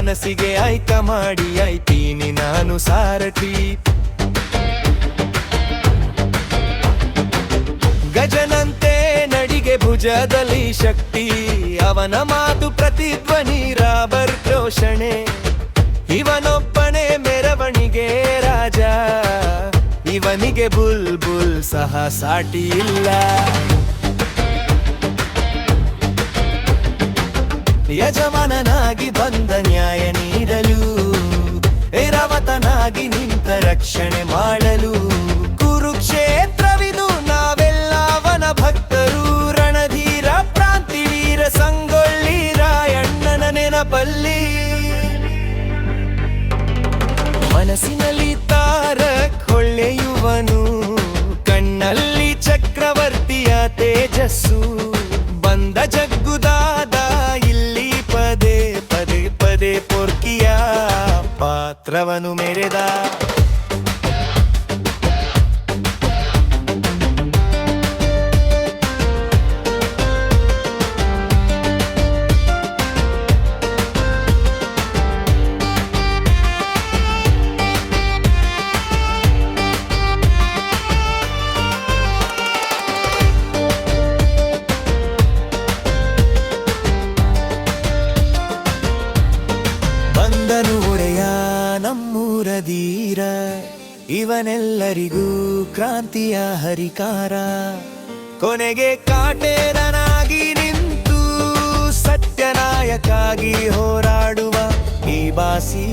ಮನಸ್ಸಿಗೆ ಆಯ್ಕ ಮಾಡಿ ಆಯ್ತೀನಿ ನಾನು ಸಾರಥಿ. ಗಜನಂತೆ ನಡಿಗೆ ಭುಜದಲ್ಲಿ ಶಕ್ತಿ, ಅವನ ಮಾತು ಪ್ರತಿಧ್ವನಿ ರಾಬರ್ ಘೋಷಣೆ. ಇವನೊಬ್ಬನೇ ಮೆರವಣಿಗೆ ರಾಜ, ಇವನಿಗೆ ಬುಲ್ ಬುಲ್ ಸಹ ಸಾಟಿ ಇಲ್ಲ. ಯಜಮಾನನಾಗಿ ಬಂದ ನ್ಯಾಯ ನೀಡಲು, ಐರಾವತನಾಗಿ ನಿಂತ ರಕ್ಷಣೆ ಮಾಡಲು. ಕುರುಕ್ಷೇತ್ರವಿದು ನಾವೆಲ್ಲವನ ಭಕ್ತರು, ರಣಧೀರ ಪ್ರಾಂತಿವೀರ ಸಂಗೊಳ್ಳಿ ರಾಯಣ್ಣನ ನೆನಪಲ್ಲಿ. ಮನಸ್ಸಿನಲ್ಲಿ ತಾರಕ್ ಹೊಳೆಯುವನು, ಕಣ್ಣಲ್ಲಿ ಚಕ್ರವರ್ತಿಯ ತೇಜಸ್ಸು. ಬಂದ ಜಗ್ಗುದಾದ ಇಲ್ಲಿ ಪದೇ ಪದೇ ಪದೇ ಪೊರ್ಕಿಯ ಪಾತ್ರವನು ಮೆರೆದ. ಬಂದನು ಒಡೆಯ ನಮ್ಮೂರ ಧೀರ, ಇವನೆಲ್ಲರಿಗೂ ಕ್ರಾಂತಿಯ ಹರಿಕಾರ. ಕೊನೆಗೆ ಕಾಟೇರನಾಗಿ ನಿಂತು ಸತ್ಯನಾಯಕಾಗಿ ಹೋರಾಡುವ ಈ ಬಾಸಿ.